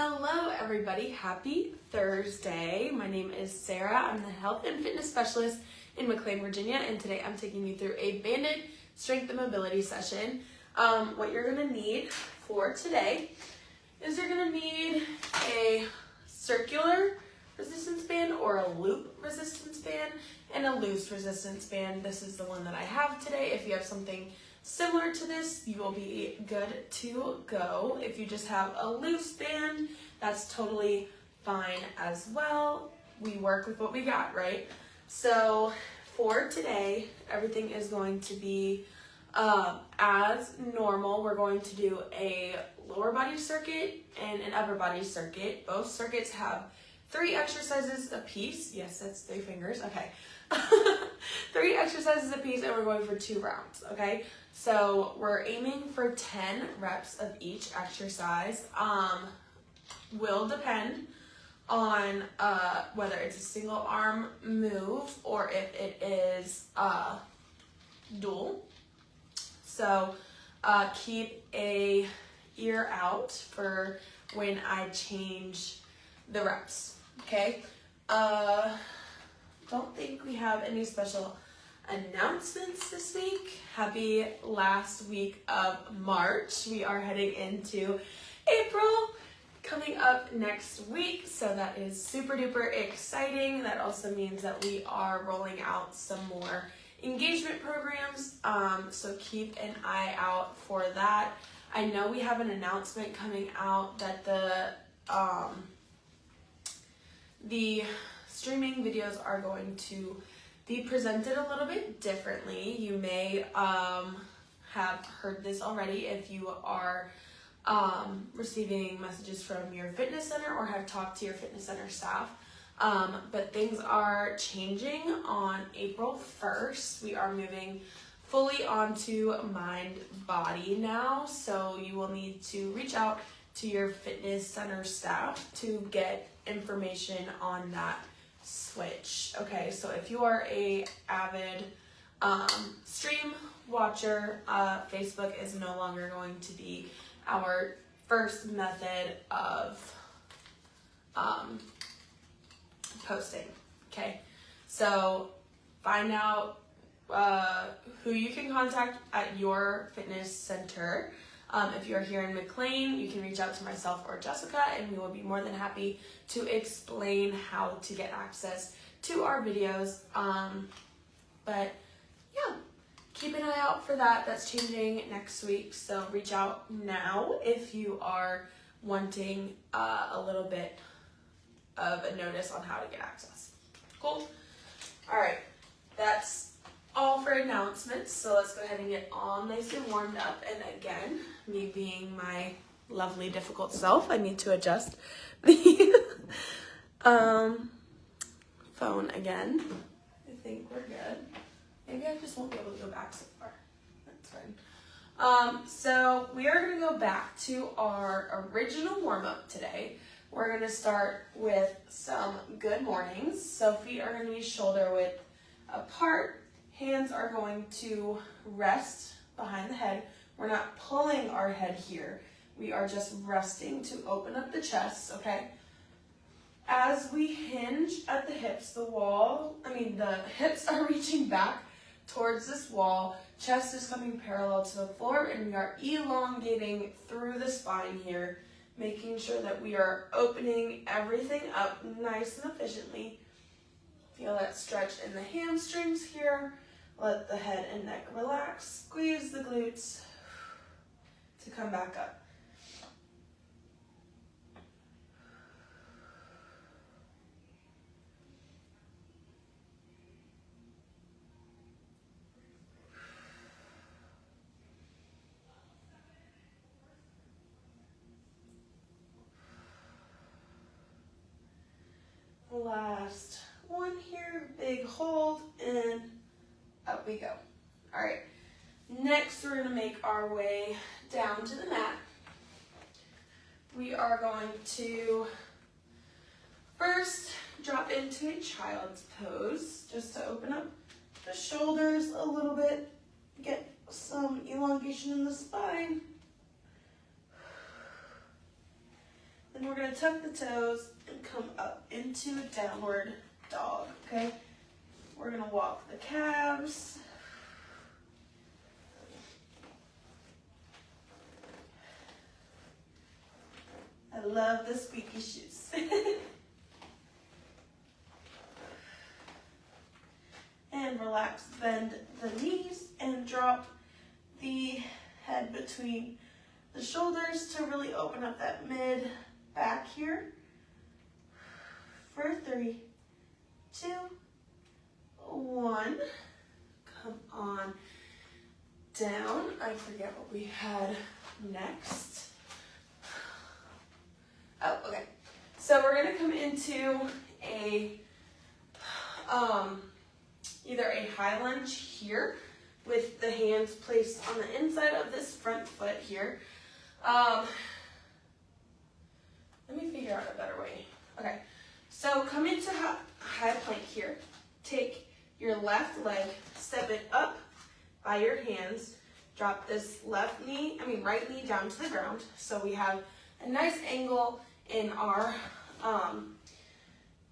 Hello everybody, happy Thursday. My name is Sarah. I'm the health and fitness specialist in McLean, Virginia, and today I'm taking you through a banded strength and mobility session. What you're gonna need for today is you're gonna need a circular resistance band or a loop resistance band and a loose resistance band. This is the one that I have today. If you have something similar to this, you will be good to go. If you just have a loose band, that's totally fine as well. We work with what we got, right? So for today, everything is going to be as normal. We're going to do a lower body circuit and an upper body circuit. Both circuits have 3 exercises a piece. Yes, that's 3 fingers. Okay. 3 exercises a piece, and we're going for 2 rounds. Okay. So we're aiming for 10 reps of each exercise. Will depend on whether it's a single arm move or if it is dual. So keep a ear out for when I change the reps. Okay. Don't think we have any special announcements this week. Happy last week of March. We are heading into April coming up next week, so that is super duper exciting. That also means that we are rolling out some more engagement programs, so keep an eye out for that. I know we have an announcement coming out that the streaming videos are going to be presented a little bit differently. You may have heard this already if you are receiving messages from your fitness center or have talked to your fitness center staff. But things are changing on April 1st. We are moving fully onto mind body now, so you will need to reach out to your fitness center staff to get information on that switch. Okay, so if you are a avid stream watcher, Facebook is no longer going to be our first method of posting. Okay, so find out who you can contact at your fitness center. If you're here in McLean, you can reach out to myself or Jessica, and we will be more than happy to explain how to get access to our videos. But yeah, keep an eye out for that. That's changing next week, so reach out now if you are wanting a little bit of a notice on how to get access. Cool? All right, that's all for announcements, so let's go ahead and get all nice and warmed up. And again, me being my lovely difficult self, I need to adjust the phone again. I think we're good. Maybe I just won't be able to go back so far. That's fine. So we are going to go back to our original warm-up today. We're going to start with some good mornings. So feet are going to be shoulder width apart. Hands are going to rest behind the head. We're not pulling our head here. We are just resting to open up the chest, okay? As we hinge at the hips, the hips are reaching back towards this wall. Chest is coming parallel to the floor, and we are elongating through the spine here, making sure that we are opening everything up nice and efficiently. Feel that stretch in the hamstrings here. Let the head and neck relax. Squeeze the glutes to come back up. Last one here, big hold, and up we go. All right, next we're gonna make our way down to the mat. We are going to first drop into a child's pose, just to open up the shoulders a little bit, get some elongation in the spine. Then we're gonna tuck the toes and come up into a downward dog, okay? We're gonna walk the calves. I love the squeaky shoes. And relax, bend the knees and drop the head between the shoulders to really open up that mid back here. For 3, 2, 1. Come on down. I forget what we had next. Oh, okay. So we're gonna come into a either a high lunge here with the hands placed on the inside of this front foot here. Let me figure out a better way. Okay, so come into high plank here. Take your left leg, step it up by your hands, drop this right knee down to the ground. So we have a nice angle in our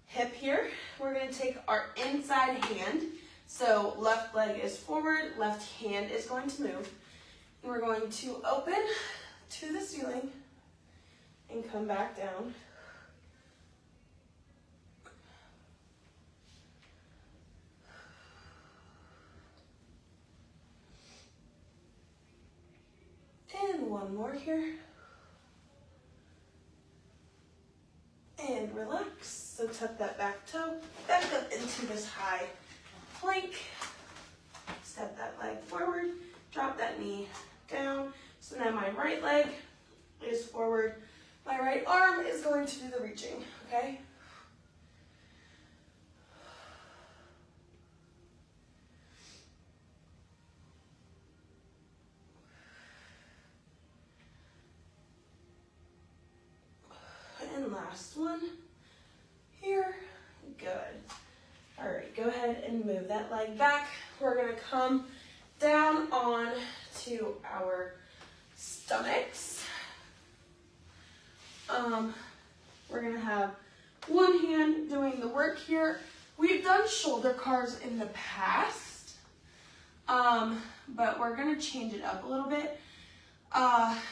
hip here. We're gonna take our inside hand. So left leg is forward, left hand is going to move. And we're going to open to the ceiling and come back down. And one more here. And relax. So tuck that back toe back up into this high plank. Step that leg forward, drop that knee down. So now my right leg is forward. My right arm is going to do the reaching, okay? And last one here. Good. All right, go ahead and move that leg back. We're gonna come down on to our stomachs. We're gonna have one hand doing the work here. We've done shoulder cars in the past, but we're gonna change it up a little bit.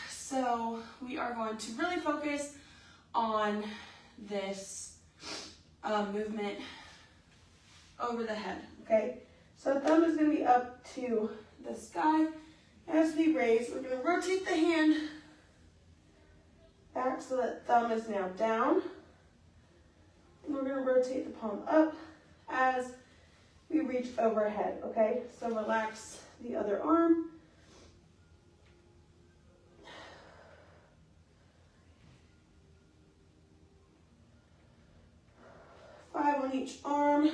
So we are going to really focus on this movement over the head, okay? So thumb is gonna be up to the sky. As we raise, we're gonna rotate the hand back so that thumb is now down. And we're gonna rotate the palm up as we reach overhead, okay? So relax the other arm. Five on each arm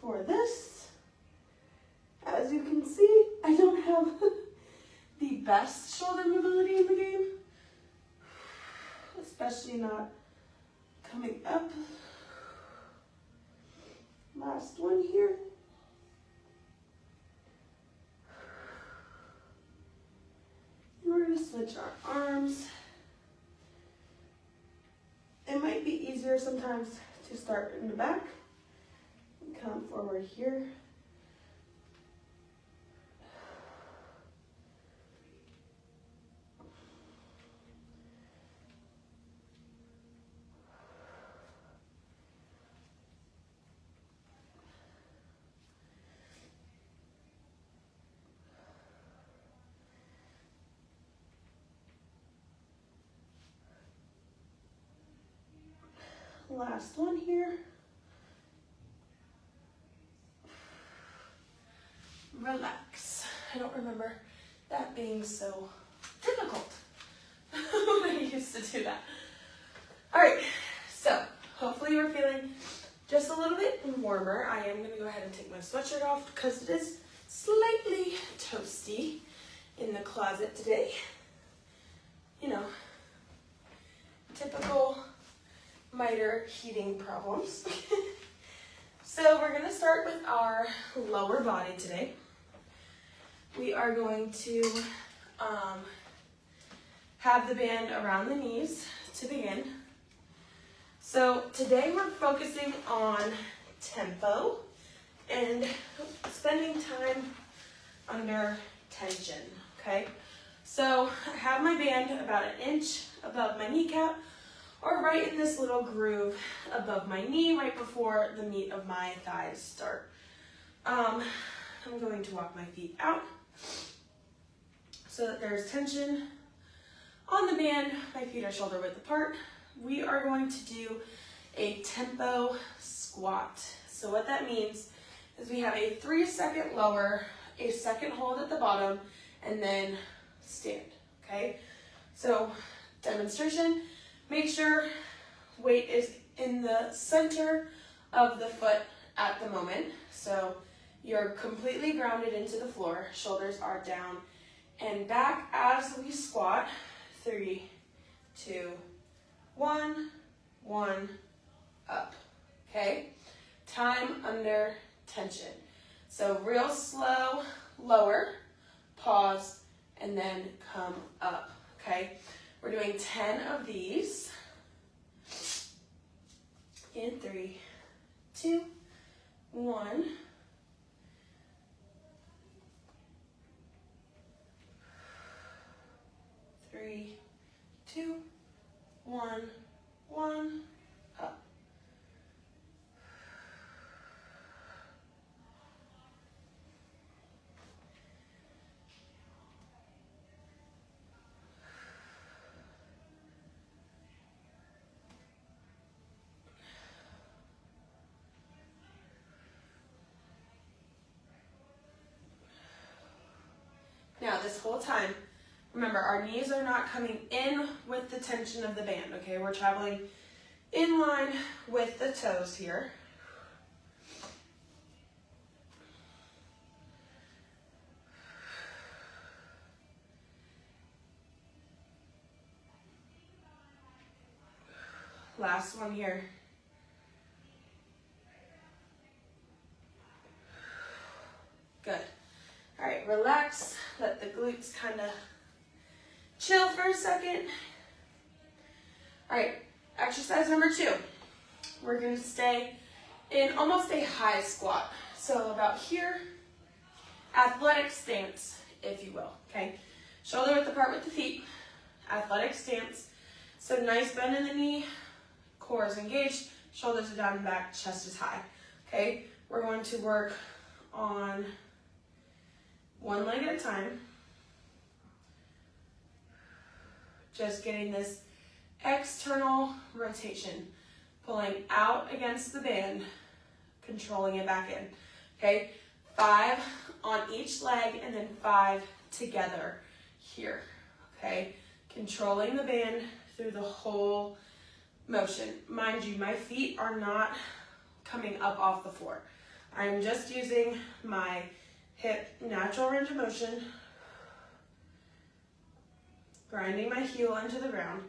for this. As you can see, I don't have the best shoulder mobility in the game, especially not coming up. Last one here. And we're going to switch our arms. It might be easier sometimes to start in the back and come forward here. Last one here. Relax. I don't remember that being so difficult when I used to do that. All right, so hopefully you're feeling just a little bit warmer. I am gonna go ahead and take my sweatshirt off because it is slightly toasty in the closet today. You know, typical miter heating problems. So we're gonna start with our lower body today. We are going to have the band around the knees to begin. So today we're focusing on tempo and spending time under tension, okay? So I have my band about 1 inch above my kneecap or right in this little groove above my knee right before the meat of my thighs start. I'm going to walk my feet out so that there's tension on the band. My feet are shoulder width apart. We are going to do a tempo squat. So what that means is we have a 3-second lower, a second hold at the bottom, and then stand, okay? So demonstration, make sure weight is in the center of the foot at the moment. So you're completely grounded into the floor, shoulders are down and back as we squat. 3, 2, 1, 1, up, okay? Time under tension. So real slow, lower, pause, and then come up, okay? We're doing 10 of these. In 3, 2, 1. Three, 2, 1, 1, up. Now this whole time, remember, our knees are not coming in with the tension of the band, okay? We're traveling in line with the toes here. Last one here. Good. All right, relax. Let the glutes kind of chill for a second. All right, exercise number 2. We're going to stay in almost a high squat. So about here, athletic stance, if you will, okay? Shoulder width apart with the feet, athletic stance. So nice bend in the knee, core is engaged, shoulders are down and back, chest is high, okay? We're going to work on one leg at a time. Just getting this external rotation, pulling out against the band, controlling it back in, okay? 5 on each leg and then 5 together here, okay? Controlling the band through the whole motion. Mind you, my feet are not coming up off the floor. I'm just using my hip natural range of motion, grinding my heel into the ground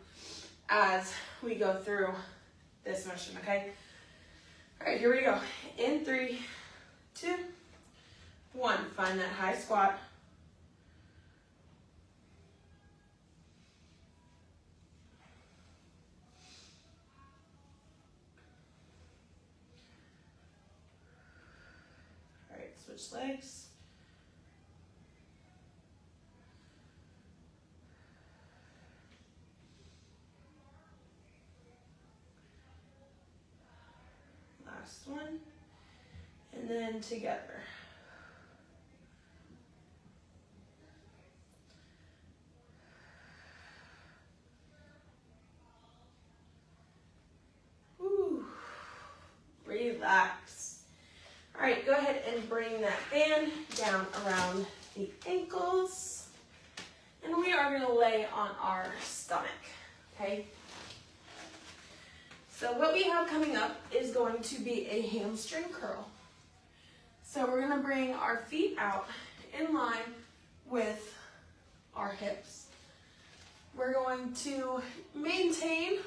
as we go through this motion, okay? All right, here we go. In 3, 2, 1. Find that high squat. All right, switch legs. Last one, and then together. Woo. Relax. All right, go ahead and bring that band down around the ankles, and we are going to lay on our stomach, okay? So what we have coming up is going to be a hamstring curl. So we're going to bring our feet out in line with our hips. We're going to maintain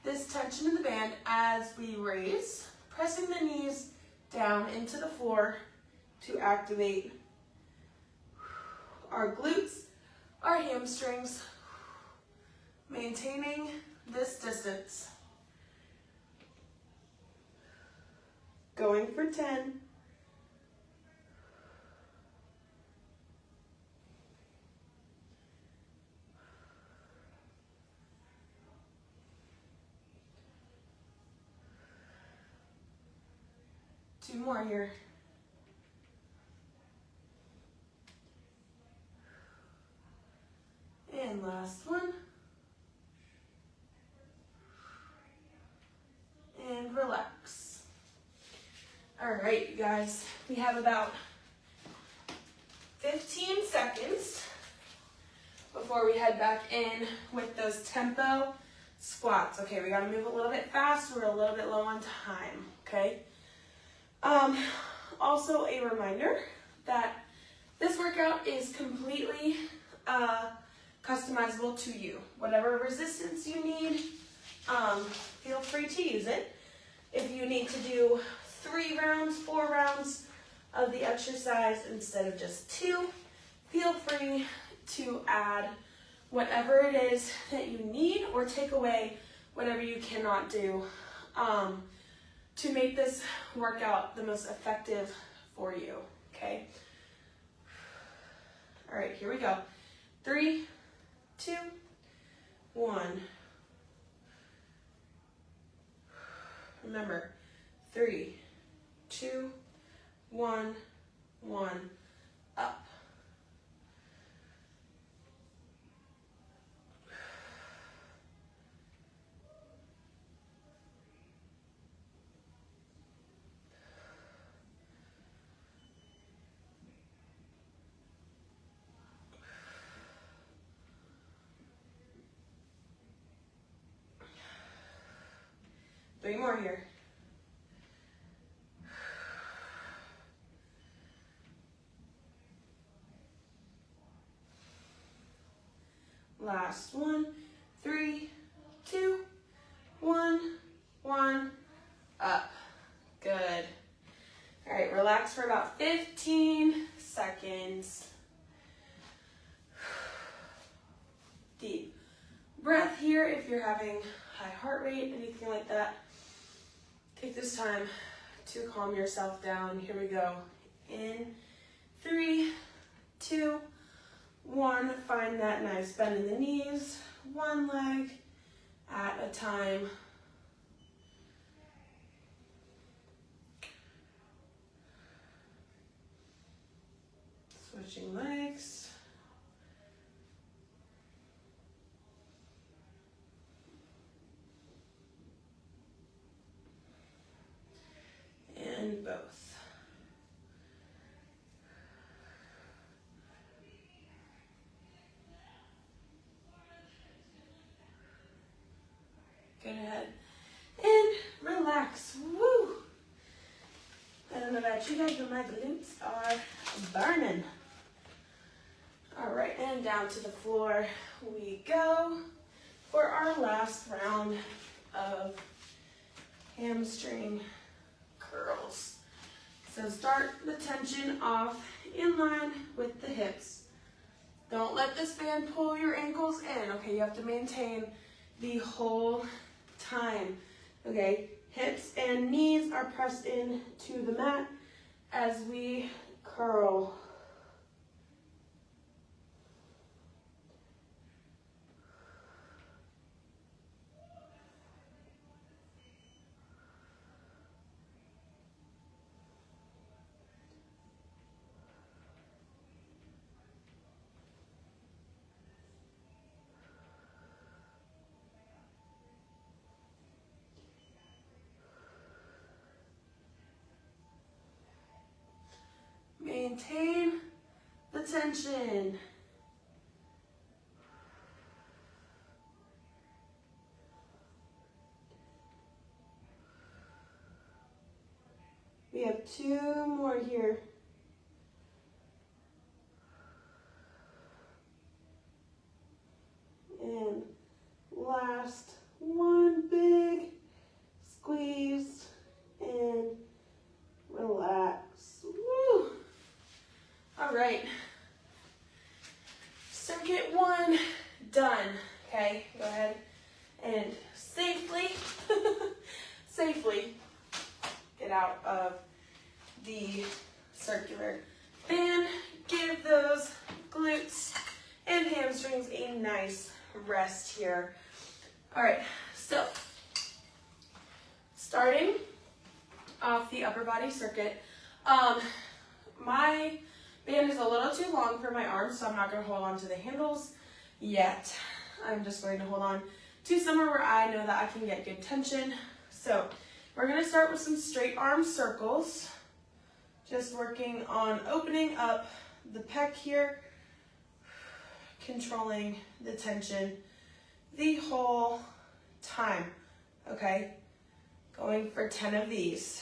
this tension in the band as we raise, pressing the knees down into the floor to activate our glutes, our hamstrings, maintaining this distance Going for 10. Two more here. And last one. And relax. All right, you guys, we have about 15 seconds before we head back in with those tempo squats. Okay, we gotta move a little bit fast. We're a little bit low on time, okay? Also a reminder that this workout is completely customizable to you. Whatever resistance you need, feel free to use it. If you need to do 3 rounds, 4 rounds of the exercise instead of just 2, feel free to add whatever it is that you need or take away whatever you cannot do to make this workout the most effective for you, okay? All right, here we go. 3, 2, 1. Remember, 3, 2, 1, 1, up. Three more here. Last one. 3, 2, 1, 1, up. Good. All right, relax for about 15 seconds. Deep breath here if you're having high heart rate, anything like that. Take this time to calm yourself down. Here we go. In 3, 2, 1. Find that nice bend in the knees. One leg at a time. Switching legs. And both. Good ahead. And relax. Woo! I don't know about you guys, but my glutes are burning. All right, and down to the floor we go for our last round of hamstring curls. So start the tension off in line with the hips. Don't let this band pull your ankles in, okay? You have to maintain the whole time, okay? Hips and knees are pressed in to the mat as we curl. Maintain the tension. We have 2 more here. And last one, big squeeze and relax. Woo! All right. Circuit 1 done. Okay, go ahead and safely get get out of the circular band. Give those glutes and hamstrings a nice rest here. All right, so starting off the upper body circuit, my band is a little too long for my arms, so I'm not going to hold on to the handles yet. I'm just going to hold on to somewhere where I know that I can get good tension. So we're going to start with some straight arm circles, just working on opening up the pec here, controlling the tension the whole time, okay? Going for 10 of these.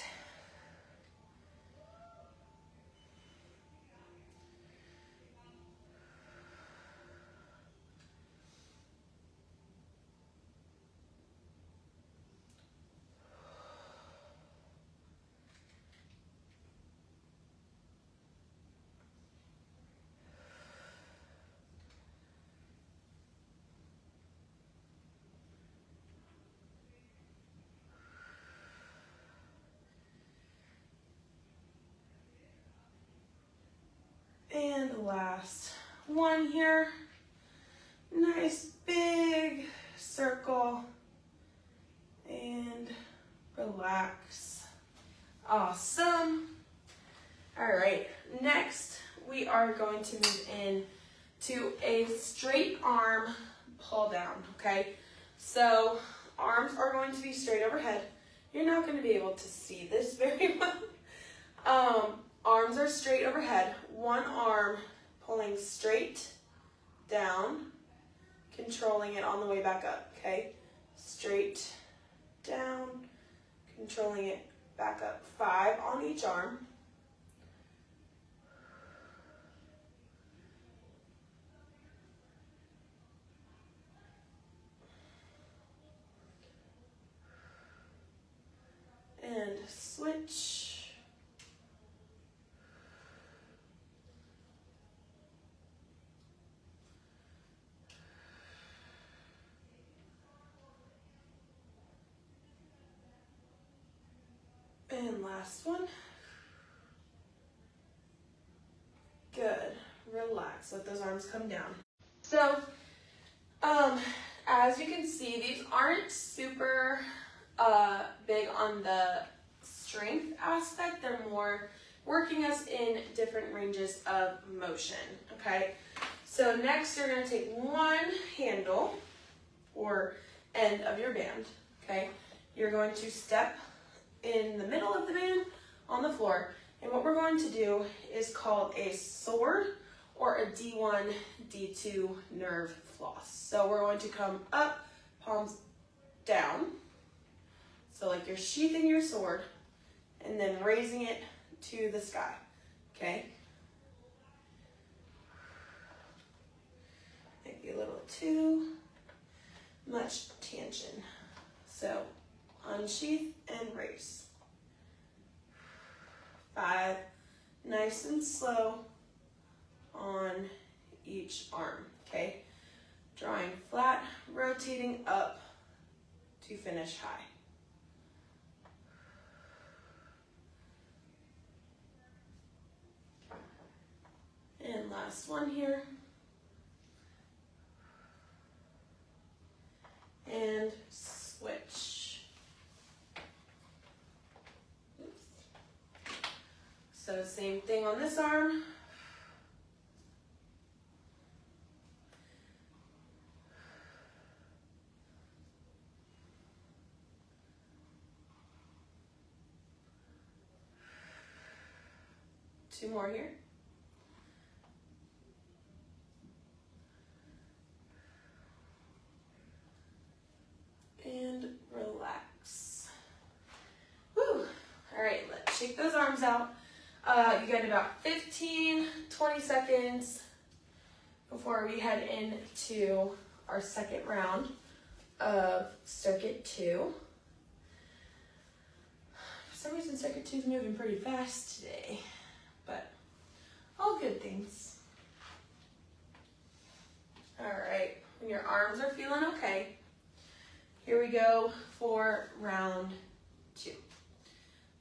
And the last one here. Nice big circle. And relax. Awesome. All right, next we are going to move in to a straight arm pull down, okay? So arms are going to be straight overhead. You're not going to be able to see this very well. Arms are straight overhead. One arm pulling straight down, controlling it on the way back up, okay? Straight down, controlling it back up. 5 on each arm. And switch. And last one. Good. Relax. Let those arms come down. So, as you can see, these aren't super big on the strength aspect. They're more working us in different ranges of motion, okay? So next you're going to take one handle or end of your band, okay? You're going to step in the middle of the band on the floor, and what we're going to do is called a sword or a D1, D2 nerve floss. So we're going to come up, palms down, so like you're sheathing your sword, and then raising it to the sky, okay? Maybe a little too much tension. So unsheath and raise. 5, nice and slow on each arm, okay? Drawing flat, rotating up to finish high. And last one here. And switch. Oops. So same thing on this arm. Two more here. And relax. Woo! All right, let's shake those arms out. You got about 15, 20 seconds before we head into our second round of circuit 2. For some reason, circuit 2 is moving pretty fast today, but all good things. All right, when your arms are feeling okay, here we go for round 2.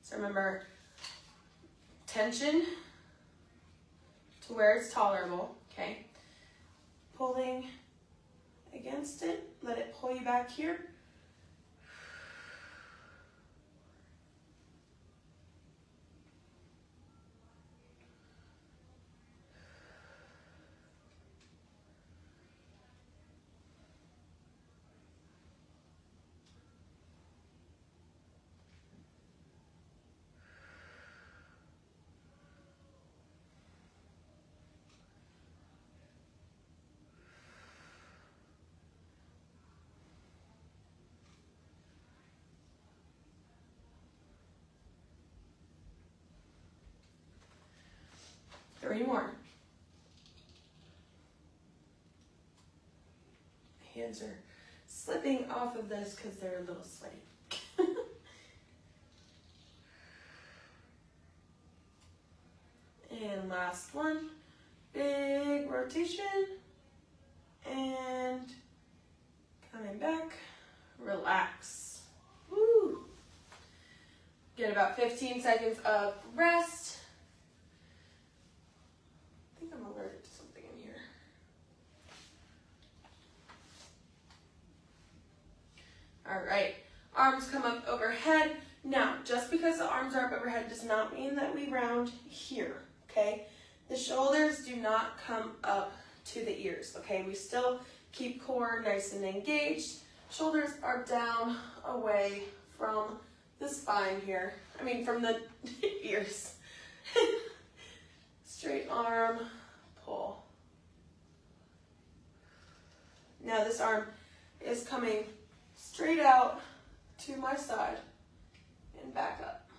So remember, tension to where it's tolerable, okay? Pulling against it, let it pull you back here. Three more. Hands are slipping off of this because they're a little sweaty. And last one. Big rotation. And coming back. Relax. Woo. Get about 15 seconds of rest. I think I'm allergic to something in here. All right, arms come up overhead. Now, just because the arms are up overhead does not mean that we round here, okay? The shoulders do not come up to the ears, okay? We still keep core nice and engaged. Shoulders are down away from the spine here. I mean, from the ears. Straight arm, pull. Now this arm is coming straight out to my side and back up.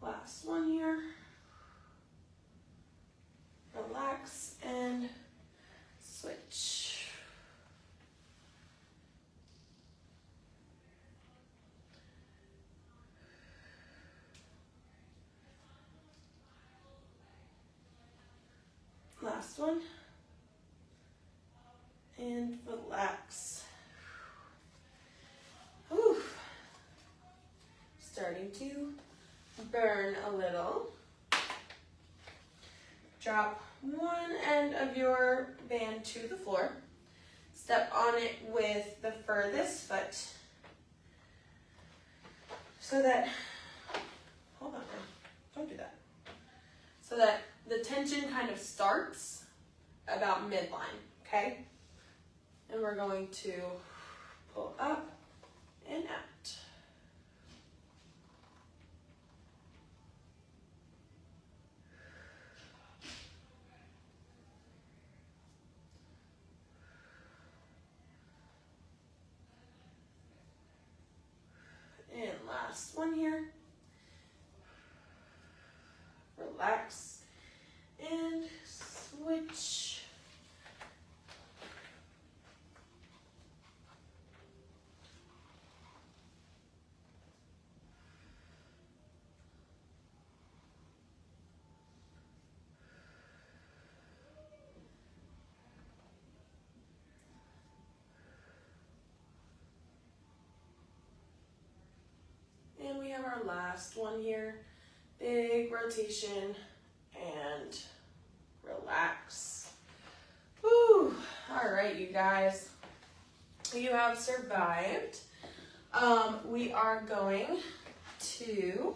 Last one here. Relax and switch. Last one. And relax. Whew. Starting to burn a little. Drop one end of your band to the floor. Step on it with the furthest foot. So that, hold on, don't do that. So that the tension kind of starts about midline, okay? And we're going to pull up and out. And last one here. Relax and switch. And we have our last one here. Big rotation and relax. Woo! All right, you guys. You have survived. We are going to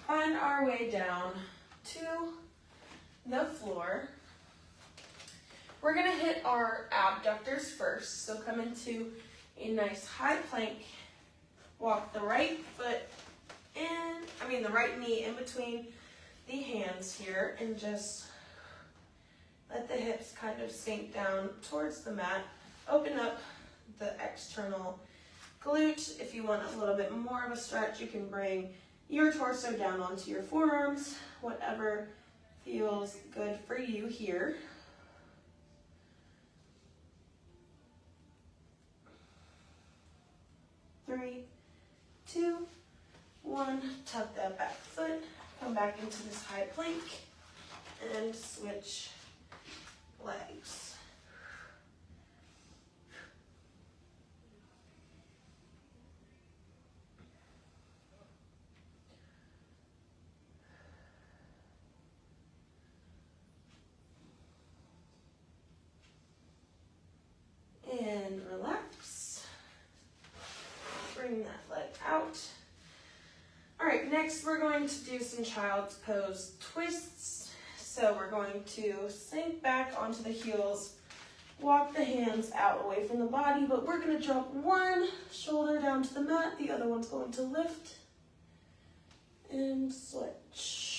find our way down to the floor. We're gonna hit our abductors first. So come into a nice high plank. Walk the right foot the right knee in between the hands here and just let the hips kind of sink down towards the mat. Open up the external glute. If you want a little bit more of a stretch, you can bring your torso down onto your forearms, whatever feels good for you here. Three, two, one. Tuck that back foot. Come back into this high plank and switch legs. Next, we're going to do some child's pose twists. So we're going to sink back onto the heels, walk the hands out away from the body, but we're going to drop one shoulder down to the mat, the other one's going to lift and switch.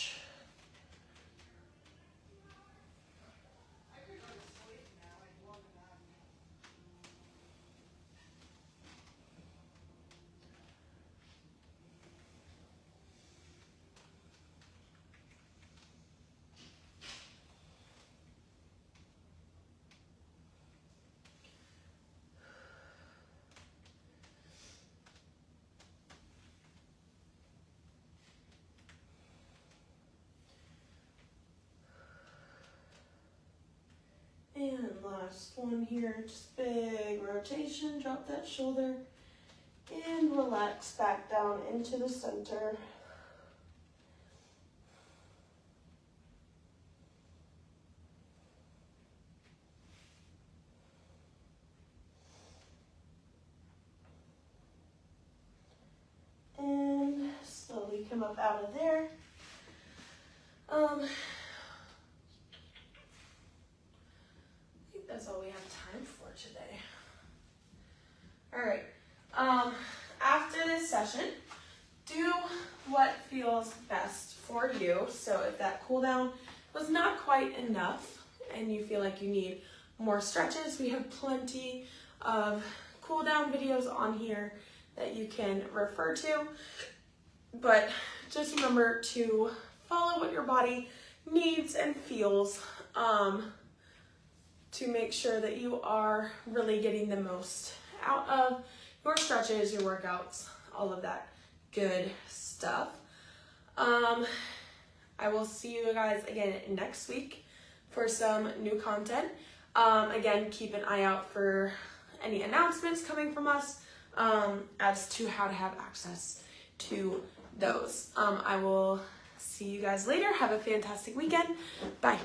And last one here, just big rotation, drop that shoulder and relax back down into the center. And slowly come up out of there. That's all we have time for today. All right, after this session, do what feels best for you. So if that cool down was not quite enough and you feel like you need more stretches, we have plenty of cool down videos on here that you can refer to. But just remember to follow what your body needs and feels, to make sure that you are really getting the most out of your stretches, your workouts, all of that good stuff. I will see you guys again next week for some new content. Again, keep an eye out for any announcements coming from us as to how to have access to those. I will see you guys later. Have a fantastic weekend. Bye.